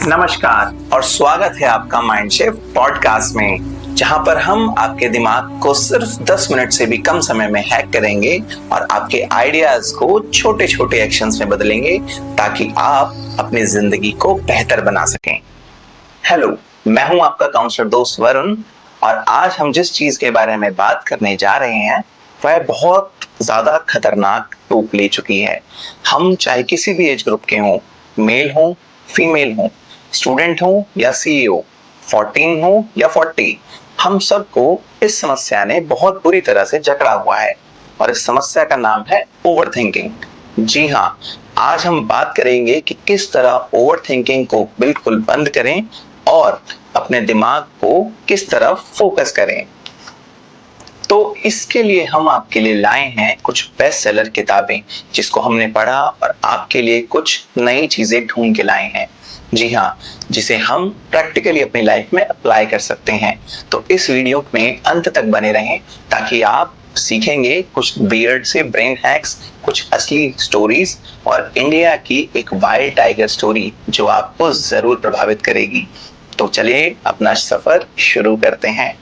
नमस्कार और स्वागत है आपका माइंडशिफ्ट पॉडकास्ट में, जहां पर हम आपके दिमाग को सिर्फ 10 मिनट से भी कम समय में हैक करेंगे और आपके आइडियाज को छोटे छोटे एक्शंस में बदलेंगे ताकि आप अपनी जिंदगी को बेहतर बना सकें। हेलो, मैं हूं आपका काउंसलर दोस्त वरुण और आज हम जिस चीज के बारे में बात करने जा रहे हैं वह बहुत ज्यादा खतरनाक रूप ले चुकी है। हम चाहे किसी भी एज ग्रुप के हों, मेल हों, फीमेल हों, स्टूडेंट हो या सीईओ, 14 हो या 40, हम सबको इस समस्या ने बहुत बुरी तरह से जकड़ा हुआ है और इस समस्या का नाम है ओवरथिंकिंग। जी हाँ, आज हम बात करेंगे कि किस तरह ओवरथिंकिंग को बिल्कुल बंद करें और अपने दिमाग को किस तरह फोकस करें। तो इसके लिए हम आपके लिए लाए हैं कुछ बेस्ट सेलर किताबें जिसको हमने पढ़ा और आपके लिए कुछ नई चीजें ढूंढ के लाए हैं। जी हाँ, जिसे हम प्रैक्टिकली अपनी लाइफ में अप्लाई कर सकते हैं। तो इस वीडियो में अंत तक बने रहें ताकि आप सीखेंगे कुछ वियर्ड से ब्रेन हैक्स, कुछ असली स्टोरीज और इंडिया की एक वाइल्ड टाइगर स्टोरी जो आपको जरूर प्रभावित करेगी। तो चलिए अपना सफर शुरू करते हैं।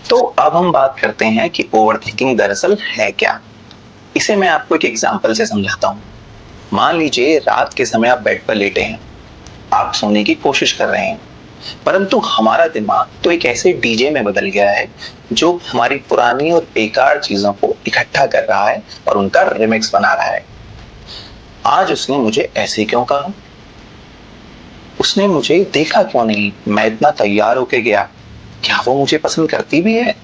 तो अब हम बात करते हैं कि ओवरथिंकिंग दरअसल है क्या। इसे मैं आपको एक एग्जांपल से समझाता हूँ। मान लीजिए रात के समय आप बेड पर लेटे हैं, आप सोने की कोशिश कर रहे हैं, परंतु हमारा दिमाग तो एक ऐसे डीजे में बदल गया है जो हमारी पुरानी और बेकार चीजों को इकट्ठा कर रहा है और उनका रिमिक्स बना रहा है। आज उसने मुझे ऐसे क्यों कहा, उसने मुझे देखा क्यों नहीं, मैं इतना तैयार होके गया, क्या वो मुझे पसंद करती भी है,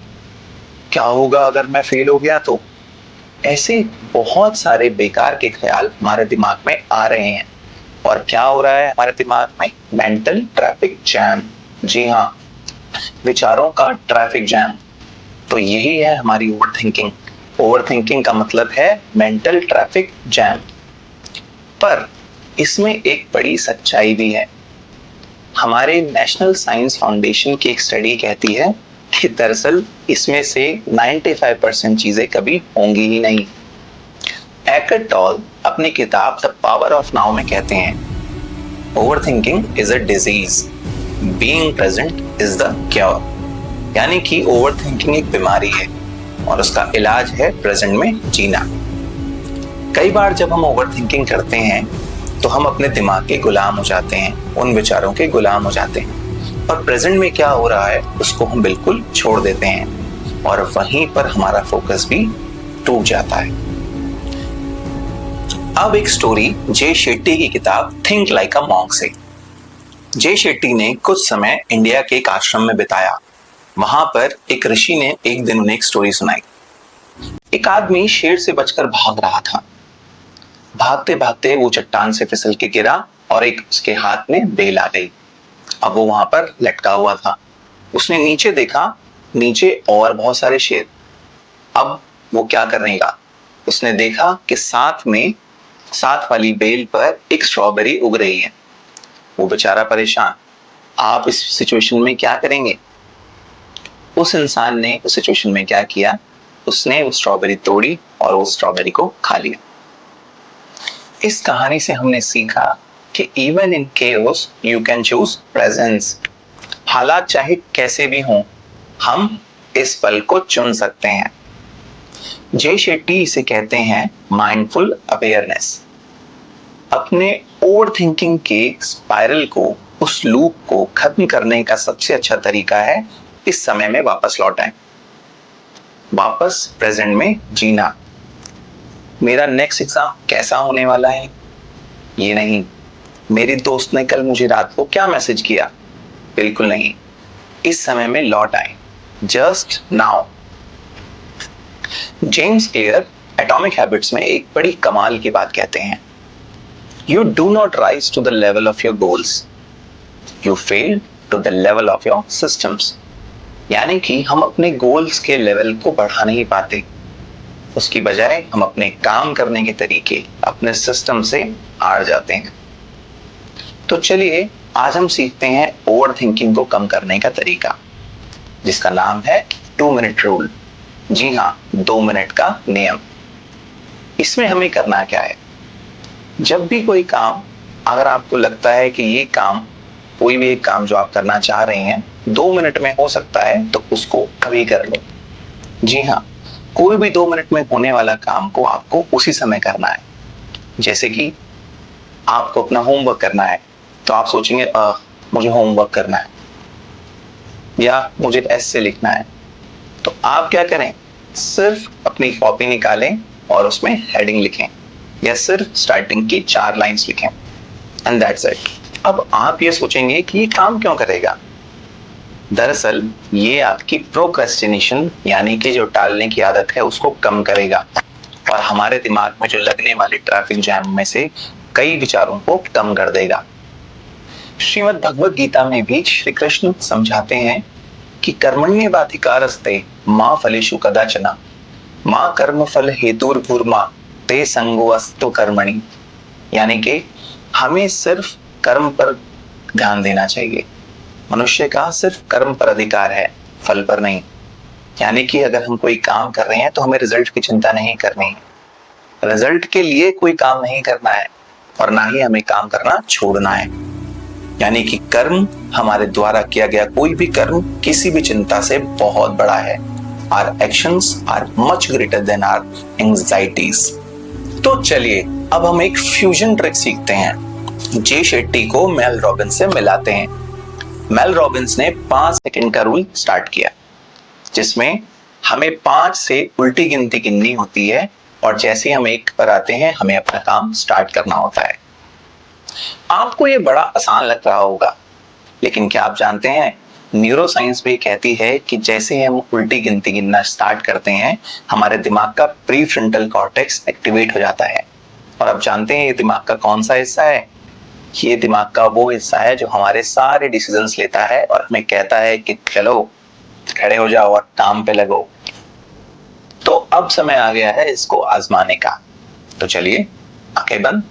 क्या होगा अगर मैं फेल हो गया तो। ऐसे बहुत सारे बेकार के ख्याल हमारे दिमाग में आ रहे हैं और क्या हो रहा है हमारे दिमाग में, मेंटल ट्रैफिक जैम। जी हाँ, विचारों का ट्रैफिक जैम। तो यही है हमारी ओवरथिंकिंग। ओवरथिंकिंग का मतलब है मेंटल ट्रैफिक जैम। पर इसमें एक बड़ी सच्चाई भी है। हमारे नेशनल साइंस फाउंडेशन की एक स्टडी कहती है कि दरअसल इसमें से 95% चीजें कभी होंगी ही नहीं। एकर्ट टॉल अपनी किताब द पावर ऑफ नाउ में कहते हैं, overthinking is a disease, being present is the cure. यानी कि ओवरथिंकिंग एक बीमारी है और उसका इलाज है प्रेजेंट में जीना। कई बार जब हम ओवरथिंकिंग करते हैं तो हम अपने दिमाग के गुलाम हो जाते हैं, उन विचारों के गुलाम हो जाते हैं और प्रेजेंट में क्या हो रहा है उसको हम बिल्कुल छोड़ देते हैं और वहीं पर हमारा फोकस भी टूट जाता है। अब एक स्टोरी जे शेट्टी की किताब थिंक लाइक अ मॉन्क से। जे शेट्टी ने कुछ समय इंडिया के एक आश्रम में बिताया। वहां पर एक ऋषि ने एक दिन उन्हें एक स्टोरी सुनाई। एक आदमी शेर से बचकर भाग रहा था। भागते भागते वो चट्टान से फिसल के गिरा और एक उसके हाथ में बेल आ गई। अब वो वहां पर लटका हुआ था। उसने नीचे देखा, नीचे और बहुत सारे शेर। अब वो क्या करेगा, उसने देखा कि साथ वाली बेल पर एक स्ट्रॉबेरी उग रही है। वो बेचारा परेशान। आप इस सिचुएशन में क्या करेंगे? उस इंसान ने उस सिचुएशन में क्या किया, उसने वो स्ट्रॉबेरी तोड़ी और उस स्ट्रॉबेरी को खा लिया। इस कहानी से हमने सीखा कि even in chaos you can choose presence. हालात चाहे कैसे भी हों, हम इस पल को चुन सकते हैं। जे शेट्टी इसे कहते हैं माइंडफुल अवेयरनेस। अपने ओवरथिंकिंग के स्पाइरल को, उस लूप को खत्म करने का सबसे अच्छा तरीका है इस समय में वापस लौट आए, वापस प्रेजेंट में जीना। मेरा नेक्स्ट एग्जाम कैसा होने वाला है ये नहीं, मेरी दोस्त ने कल मुझे रात को क्या मैसेज किया, बिल्कुल नहीं। इस समय में लौट आए, just now. James Clear atomic habits में एक बड़ी कमाल की बात कहते हैं, you do not rise to the level of your goals, you fall to the level of your systems. यानी कि हम अपने गोल्स के लेवल को बढ़ा नहीं पाते, उसकी बजाय हम अपने काम करने के तरीके, अपने सिस्टम से हार जाते हैं। तो चलिए आज हम सीखते हैं ओवरथिंकिंग को कम करने का तरीका, जिसका नाम है 2 मिनट रूल। जी हाँ, 2 मिनट का नियम। इसमें हमें करना क्या है, जब भी कोई काम, अगर आपको लगता है कि ये काम कोई भी एक काम जो आप करना चाह रहे हैं 2 मिनट में हो सकता है तो उसको अभी कर लो। जी हाँ, कोई भी 2 मिनट में होने वाला काम को आपको उसी समय करना है। जैसे कि आपको अपना होमवर्क करना है तो आप सोचेंगे मुझे होमवर्क करना है या मुझे एस्से लिखना है, तो आप क्या करें, सिर्फ अपनी कॉपी निकालें और उसमें हेडिंग लिखें या सिर्फ स्टार्टिंग की 4 लाइंस लिखें एंड दैट्स इट। अब आप ये सोचेंगे कि ये काम क्यों करेगा। दरअसल ये आपकी प्रोक्रेस्टिनेशन यानी कि जो टालने की आदत है उसको कम करेगा और हमारे दिमाग में जो लगने वाले ट्रैफिक जैम में से कई विचारों को कम कर देगा। श्रीमद् भगवद गीता में भी श्री कृष्ण समझाते हैं कि कर्मण्येवाधिकारस्ते मां फलेषु कदाचन मां कर्म फल हेतुर्भुर्मा ते संगोऽस्तु कर्मणि, यानी कि हमें सिर्फ कर्म पर ध्यान देना चाहिए। मनुष्य का सिर्फ कर्म पर अधिकार है, फल पर नहीं। यानी कि अगर हम कोई काम कर रहे हैं तो हमें रिजल्ट की चिंता नहीं करनी है, रिजल्ट के लिए कोई काम नहीं करना है और ना ही हमें काम करना छोड़ना है। यानी कि कर्म, हमारे द्वारा किया गया कोई भी कर्म किसी भी चिंता से बहुत बड़ा है। Our actions are much greater than our anxieties। तो चलिए अब हम एक फ्यूजन ट्रिक सीखते हैं। जे शेट्टी को मेल रॉबिन्स से मिलाते हैं। मेल रॉबिन्स ने 5 सेकंड का रूल स्टार्ट किया, जिसमें हमें 5 से उल्टी गिनती गिननी होती है और जैसे हम 1 पर आते हैं हमें अपना काम स्टार्ट करना होता है। आपको ये बड़ा आसान लग रहा होगा, लेकिन क्या आप जानते हैं न्यूरो साइंस भी कहती है कि जैसे हम उल्टी गिनती गिनना स्टार्ट करते हैं हमारे दिमाग का प्रीफ्रंटल कॉर्टेक्स एक्टिवेट हो जाता है। और आप जानते हैं ये दिमाग का कौन सा हिस्सा है? ये दिमाग का वो हिस्सा है जो हमारे सारे डिसीजंस लेता है और हमें कहता है कि चलो खड़े हो जाओ और काम पे लगो। तो अब समय आ गया है इसको आजमाने का। तो चलिए आंखें बंद।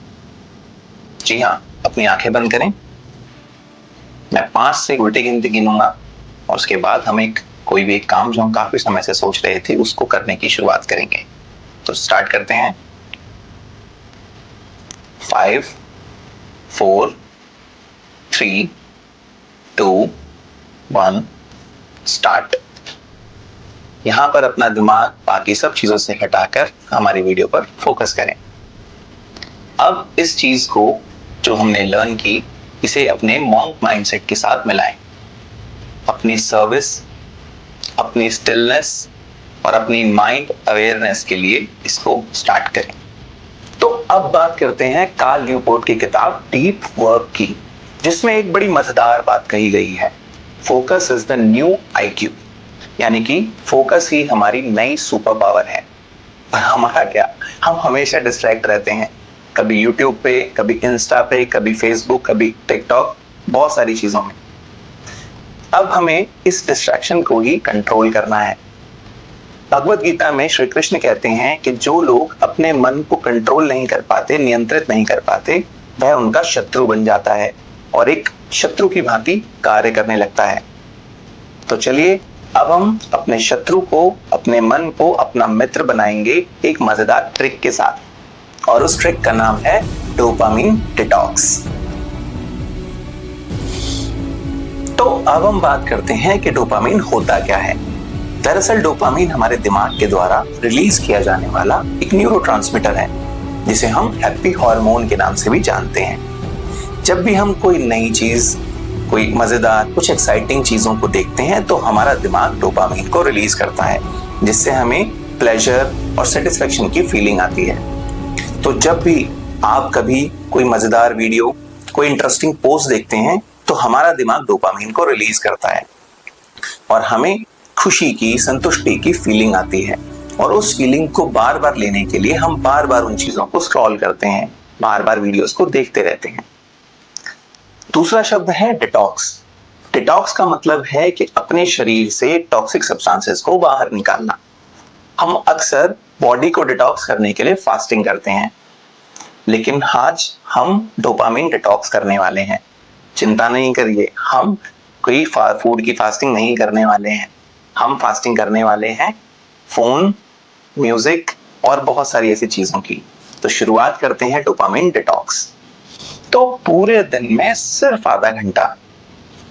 जी हाँ, अपनी आंखें बंद करें। मैं 5 से उल्टी गिनती गिनूंगा और उसके बाद हम कोई भी एक काम जो हम काफी समय से सोच रहे थे उसको करने की शुरुआत करेंगे। तो स्टार्ट करते हैं। 5 4 3 2 1 स्टार्ट। यहां पर अपना दिमाग बाकी सब चीजों से हटाकर हमारी वीडियो पर फोकस करें। अब इस चीज को जो हमने लर्न की इसे अपने मॉन्क माइंडसेट के साथ मिलाएं। अपनी सर्विस, अपनी स्टिलनेस और अपनी माइंड अवेयरनेस के लिए इसको स्टार्ट करें। तो अब बात करते हैं कार्ल न्यूपोर्ट की किताब डीप वर्क की, जिसमें एक बड़ी मजेदार बात कही गई है, focus is the new IQ। यानी कि फोकस ही हमारी नई सुपर पावर है। पर हमारा क्या, हम हमेशा डिस्ट्रैक्ट रहते हैं, कभी YouTube पे, कभी इंस्टा पे, कभी फेसबुक, कभी टिकटॉक, बहुत सारी चीजों में। अब हमें इस डिस्ट्रैक्शन को ही कंट्रोल करना है। भगवद गीता में श्री कृष्ण कहते हैं कि जो लोग अपने मन को कंट्रोल नहीं कर पाते, नियंत्रित नहीं कर पाते, वह उनका शत्रु बन जाता है और एक शत्रु की भांति कार्य करने लगता है। तो चलिए अब हम अपने शत्रु को, अपने मन को अपना मित्र बनाएंगे एक मजेदार ट्रिक के साथ, और उस ट्रिक का नाम है डोपामिन डिटॉक्स। तो अब हम बात करते हैं कि डोपामिन होता क्या है। दरअसल डोपामिन हमारे दिमाग के द्वारा रिलीज किया जाने वाला एक न्यूरोट्रांसमीटर है, जिसे हम हैप्पी हार्मोन के नाम से भी जानते हैं। जब भी हम कोई नई चीज, कोई मजेदार, कुछ एक्साइटिंग चीजों को देखते हैं तो हमारा दिमाग डोपामिन को रिलीज करता है, जिससे हमें प्लेजर और सेटिस्फेक्शन की फीलिंग आती है। तो जब भी आप कभी कोई मजेदार वीडियो, कोई इंटरेस्टिंग पोस्ट देखते हैं तो हमारा दिमाग डोपामिन को रिलीज करता है और हमें खुशी की, संतुष्टि की फीलिंग आती है। और उस फीलिंग को बार बार लेने के लिए हम बार बार उन चीजों को स्क्रॉल करते हैं, बार बार वीडियोस को देखते रहते हैं। दूसरा शब्द है डिटॉक्स। डिटॉक्स का मतलब है कि अपने शरीर से टॉक्सिक सब्सटेंसेस को बाहर निकालना। हम अक्सर बॉडी को डिटॉक्स करने के लिए फास्टिंग करते हैं, लेकिन आज हम डोपामिन डिटॉक्स करने वाले हैं। चिंता नहीं करिए, हम कोई फूड की फास्टिंग नहीं करने वाले हैं। हम फास्टिंग करने वाले हैं फोन, म्यूजिक और बहुत सारी ऐसी चीजों की। तो शुरुआत करते हैं डोपामिन डिटॉक्स। तो पूरे दिन में सिर्फ आधा घंटा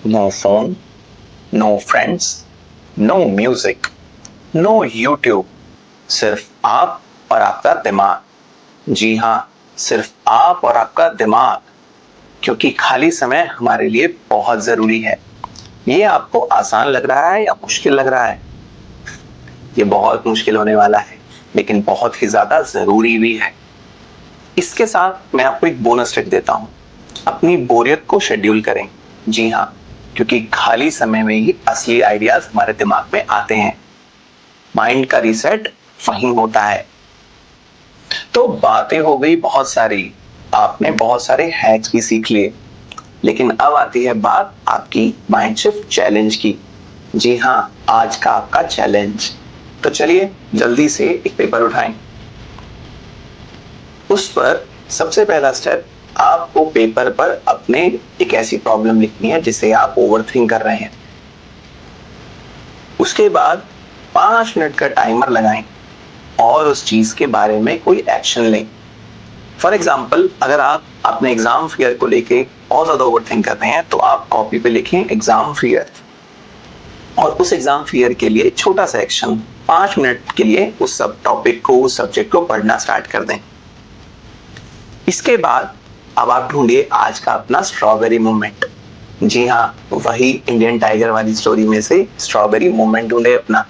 no phone, no friends, no music, no YouTube, सिर्फ आप और आपका दिमाग। जी हाँ, सिर्फ आप और आपका दिमाग, क्योंकि खाली समय हमारे लिए बहुत जरूरी है। ये आपको आसान लग रहा है या मुश्किल लग रहा है? ये बहुत मुश्किल होने वाला है, लेकिन बहुत ही ज्यादा जरूरी भी है। इसके साथ मैं आपको एक बोनस ट्रिक देता हूं। अपनी बोरियत को शेड्यूल करें। जी हाँ, क्योंकि खाली समय में ही असली आइडियाज हमारे दिमाग में आते हैं। माइंड का रीसेट वहीं होता है। तो बातें हो गई बहुत सारी, आपने बहुत सारे हैक्स भी सीख लिए, लेकिन अब आती है बात आपकी माइंड शिफ्ट चैलेंज की। जी हाँ, आज का आपका चैलेंज। तो चलिए जल्दी से एक पेपर उठाएं। उस पर सबसे पहला स्टेप, आपको पेपर पर अपने एक ऐसी प्रॉब्लम लिखनी है जिसे आप ओवरथिंक कर रहे हैं। उसके बाद 5 मिनट का टाइमर लगाएं और उस चीज के बारे में कोई एक्शन लें। फॉर एग्जाम्पल, अगर आप अपने एग्जाम फियर को लेके बहुत ज्यादा ओवरथिंक कर रहे हैं तो आप कॉपी पे लिखें एग्जाम फियर, और उस एग्जाम फियर के लिए छोटा सा एक्शन, 5 मिनट के लिए उस सब टॉपिक को, उस सब्जेक्ट को पढ़ना स्टार्ट कर दें। इसके बाद अब आप ढूंढिए आज का अपना स्ट्रॉबेरी मोमेंट। जी हाँ, वही इंडियन टाइगर वाली स्टोरी में से स्ट्रॉबेरी मोमेंट ढूंढे अपना।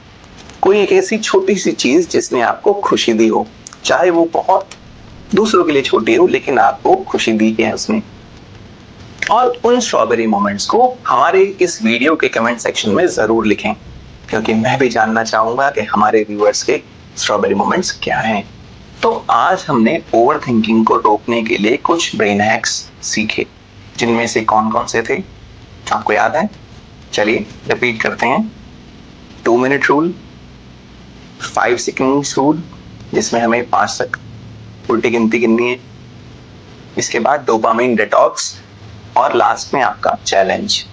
कोई एक ऐसी छोटी सी चीज जिसने आपको खुशी दी हो, चाहे वो बहुत दूसरों के लिए छोटी हो, लेकिन आपको खुशी दी है उसने। और उन स्ट्रॉबेरी मोमेंट्स को हमारे इस वीडियो के कमेंट सेक्शन में जरूर लिखें, क्योंकि मैं भी जानना चाहूंगा कि हमारे व्यूअर्स के स्ट्रॉबेरी मोमेंट्स क्या हैं। तो आज हमने ओवर थिंकिंग को रोकने के लिए कुछ ब्रेन हैक्स सीखे, जिनमें से कौन कौन से थे आपको याद है? चलिए रिपीट करते हैं। 2 मिनट रूल, 5 सेकंड रूल जिसमें हमें 5 तक उल्टी गिनती गिननी है, इसके बाद डोपामाइन डिटॉक्स, और लास्ट में आपका चैलेंज।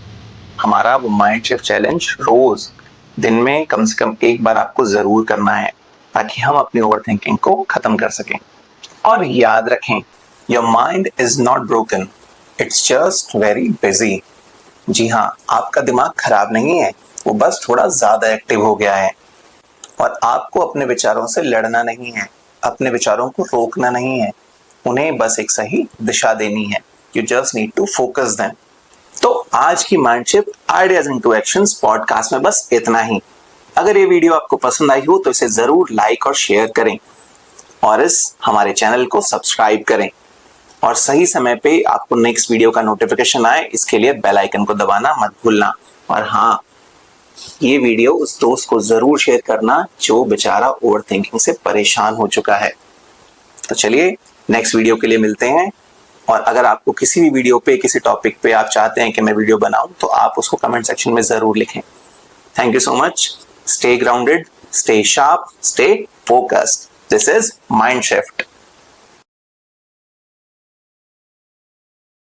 हमारा वो माइंड शिफ्ट चैलेंज रोज दिन में कम से कम एक बार आपको जरूर करना है, ताकि हम अपनी ओवर थिंकिंग को खत्म कर सकें। और याद रखें, your mind is not broken, it's just very busy. जी हाँ, आपका दिमाग खराब नहीं है, वो बस थोड़ा ज्यादा एक्टिव हो गया है। और आपको अपने विचारों से लड़ना नहीं है, अपने विचारों को रोकना नहीं है, उन्हें बस एक सही दिशा देनी है। You just need to focus them. तो आज की mind shift ideas into actions podcast में बस इतना ही। अगर ये वीडियो आपको पसंद आई हो तो इसे जरूर लाइक और शेयर करें, और इस हमारे चैनल को सब्सक्राइब करें, और सही समय पे आपको नेक्स्ट वीडियो का नोटिफिकेशन आए इसके लिए बेल आइकन को दबाना मत भूलना। और हाँ, ये वीडियो उस दोस्त को जरूर शेयर करना जो बेचारा ओवर थिंकिंग से परेशान हो चुका है। तो चलिए नेक्स्ट वीडियो के लिए मिलते हैं। और अगर आपको किसी भी वीडियो पे, किसी टॉपिक पे आप चाहते हैं कि मैं वीडियो बनाऊं, तो आप उसको कमेंट सेक्शन में जरूर लिखें। Thank you so much. Stay grounded, stay sharp, stay focused. This is mind shift.